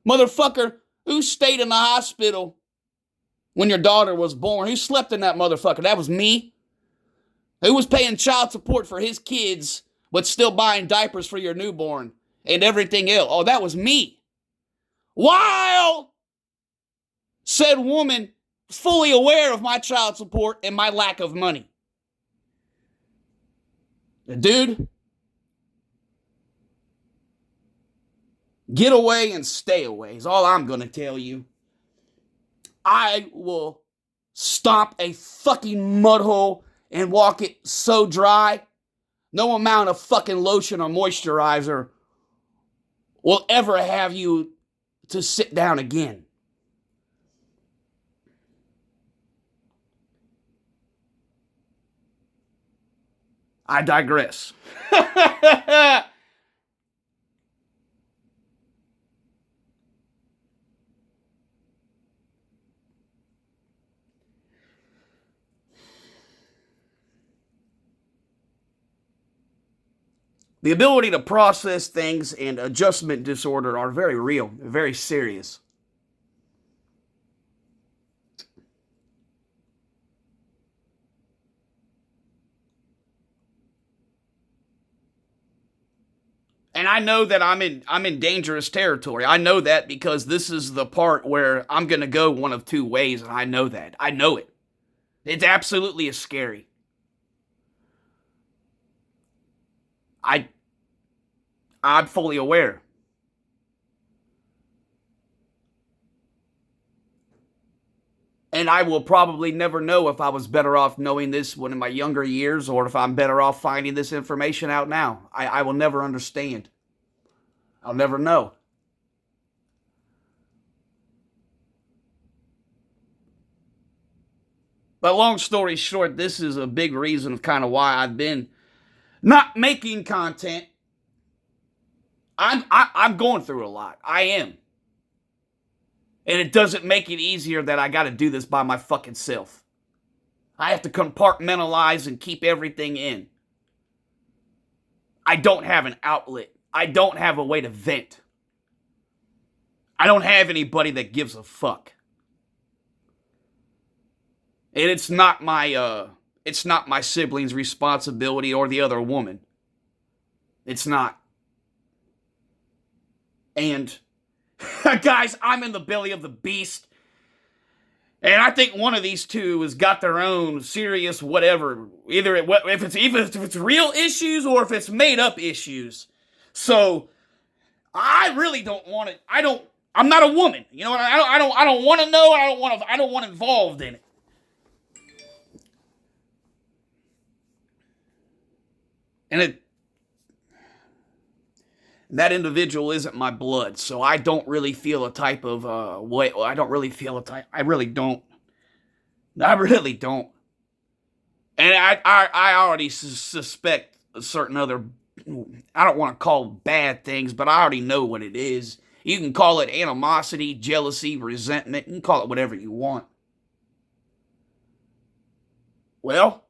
Motherfucker, who stayed in the hospital when your daughter was born? Who slept in that motherfucker? That was me. Who was paying child support for his kids, but still buying diapers for your newborn and everything else? Oh, that was me. While said woman fully aware of my child support and my lack of money. Dude, get away and stay away is all I'm going to tell you. I will stomp a fucking mud hole and walk it so dry, no amount of fucking lotion or moisturizer will ever have you to sit down again. I digress. The ability to process things and adjustment disorder are very real, very serious. And I know that I'm in dangerous territory. I know that because this is the part where I'm going to go one of two ways, and I know that. I know it. It's absolutely scary. I I'm fully aware. And I will probably never know if I was better off knowing this when in my younger years or if I'm better off finding this information out now. I will never understand. I'll never know. But long story short, this is a big reason of kind of why I've been not making content. I'm going through a lot. I am. And it doesn't make it easier that I got to do this by my fucking self. I have to compartmentalize and keep everything in. I don't have an outlet. I don't have a way to vent. I don't have anybody that gives a fuck. And it's not my sibling's responsibility or the other woman. It's not. And guys, I'm in the belly of the beast. And I think one of these two has got their own serious whatever. Either if it's real issues or if it's made up issues. So I really don't want it. I'm not a woman. You know what? I don't want to know. I don't want involved in it. And that individual isn't my blood, so I don't really feel a type of way. I don't really feel a type. I really don't. I really don't. And I already suspect a certain other. I don't want to call bad things, but I already know what it is. You can call it animosity, jealousy, resentment. You can call it whatever you want. Well,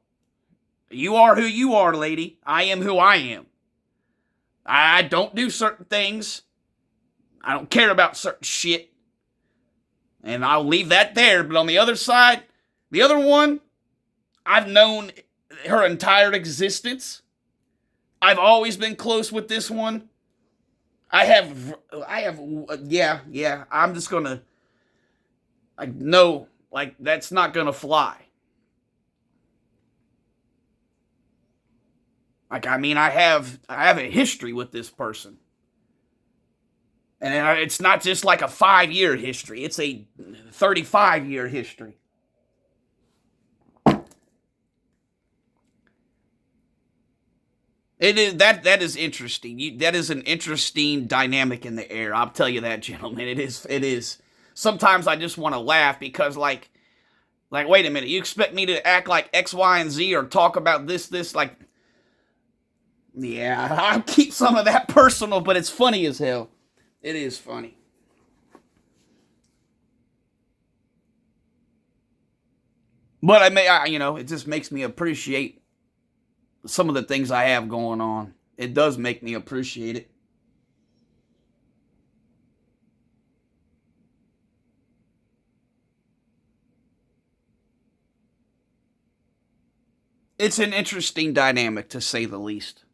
you are who you are, lady. I am who I am. I don't do certain things. I don't care about certain shit. And I'll leave that there. But on the other side, the other one, I've known her entire existence. I've always been close with this one. Yeah. I'm just gonna, no, that's not gonna fly. I have a history with this person. And it's not just like a 5-year history. It's a 35-year history. It is that is interesting. That is an interesting dynamic in the air. I'll tell you that, gentlemen. It is. It is. Sometimes I just want to laugh because, like, wait a minute. You expect me to act like X, Y, and Z or talk about this? Like, yeah, I'll keep some of that personal, but it's funny as hell. It is funny. But it just makes me appreciate some of the things I have going on. It does make me appreciate it. It's an interesting dynamic, to say the least.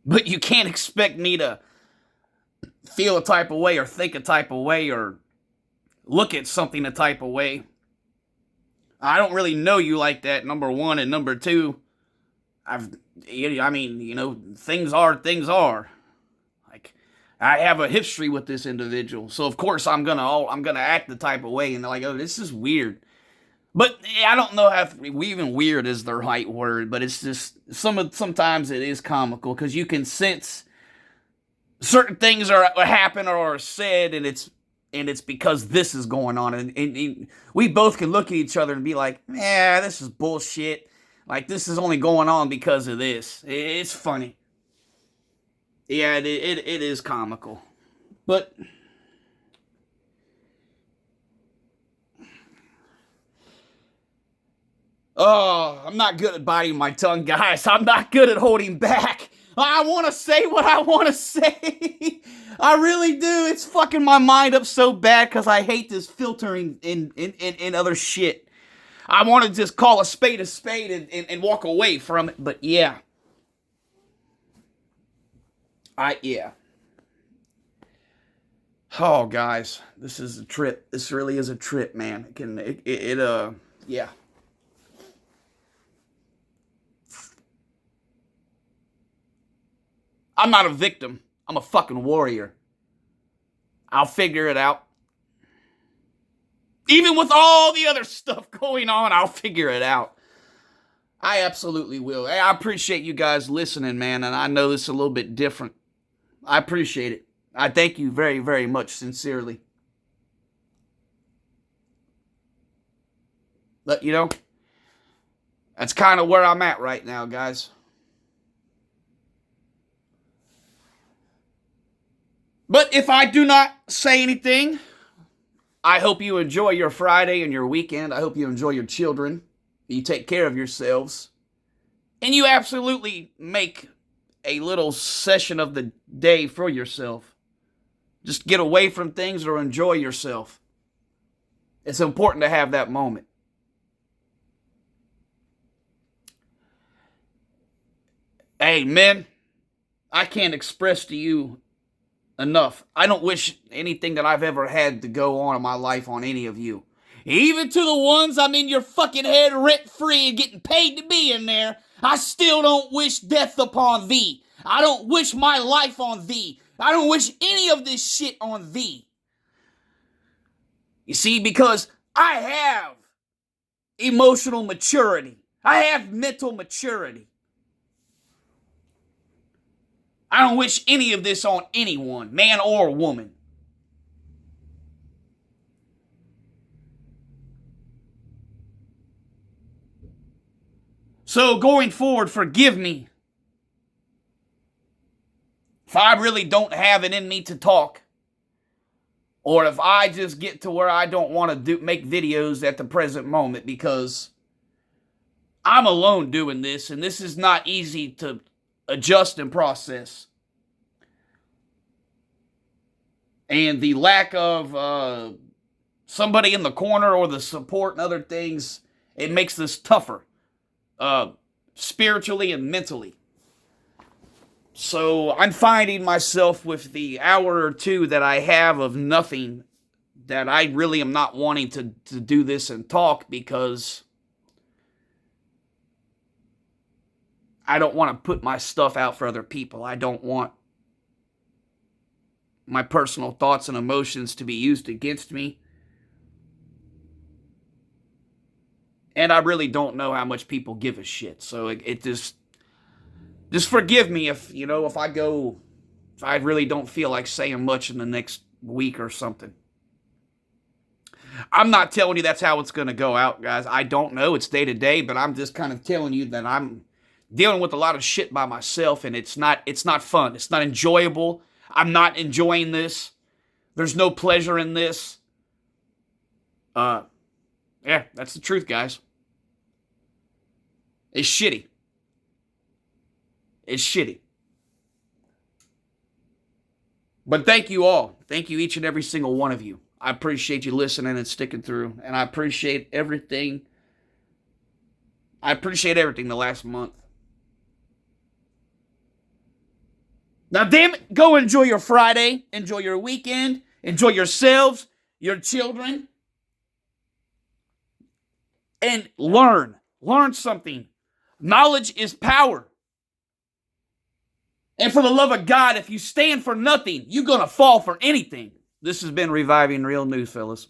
But you can't expect me to feel a type of way or think a type of way or look at something a type of way. I don't really know you like that, number one, and number two, things are things are. Like, I have a history with this individual, so of course I'm gonna act the type of way, and they're like, oh, this is weird. But I don't know if even weird is the right word, but it's just sometimes it is comical because you can sense certain things are happen or are said, and it's because this is going on, and we both can look at each other and be like, yeah, this is bullshit. Like, this is only going on because of this. It's funny. Yeah, it is comical, but oh, I'm not good at biting my tongue, guys. I'm not good at holding back. I want to say what I want to say. I really do. It's fucking my mind up so bad because I hate this filtering in other shit. I want to just call a spade and walk away from it. But yeah. Yeah. Oh, guys. This is a trip. This really is a trip, man. Yeah. I'm not a victim. I'm a fucking warrior. I'll figure it out. Even with all the other stuff going on, I'll figure it out. I absolutely will. Hey, I appreciate you guys listening, man, and I know this is a little bit different. I appreciate it. I thank you very, very much, sincerely. But, that's kind of where I'm at right now, guys. But if I do not say anything, I hope you enjoy your Friday and your weekend. I hope you enjoy your children. You take care of yourselves. And you absolutely make a little session of the day for yourself. Just get away from things or enjoy yourself. It's important to have that moment. Hey, men, I can't express to you enough. I don't wish anything that I've ever had to go on in my life on any of you. Even to the ones I'm in your fucking head rent free and getting paid to be in there, I still don't wish death upon thee. I don't wish my life on thee. I don't wish any of this shit on thee. You see, because I have emotional maturity. I have mental maturity. I don't wish any of this on anyone, man or woman. So going forward, forgive me if I really don't have it in me to talk, or if I just get to where I don't want to make videos at the present moment, because I'm alone doing this, and this is not easy to adjust and process. And the lack of somebody in the corner or the support and other things, it makes this tougher, spiritually and mentally. So I'm finding myself with the hour or two that I have of nothing, that I really am not wanting to do this and talk, because I don't want to put my stuff out for other people. I don't want my personal thoughts and emotions to be used against me. And I really don't know how much people give a shit. So it just forgive me if, if I really don't feel like saying much in the next week or something. I'm not telling you that's how it's going to go out, guys. I don't know. It's day to day, but I'm just kind of telling you that I'm dealing with a lot of shit by myself, and it's not fun. It's not enjoyable. I'm not enjoying this. There's no pleasure in this. Yeah, that's the truth, guys. It's shitty. It's shitty. But thank you all. Thank you, each and every single one of you. I appreciate you listening and sticking through. And I appreciate everything. I appreciate everything the last month. Now, damn it, go enjoy your Friday. Enjoy your weekend. Enjoy yourselves, your children. And learn. Learn something. Knowledge is power. And for the love of God, if you stand for nothing, you're going to fall for anything. This has been Reviving Real News, fellas.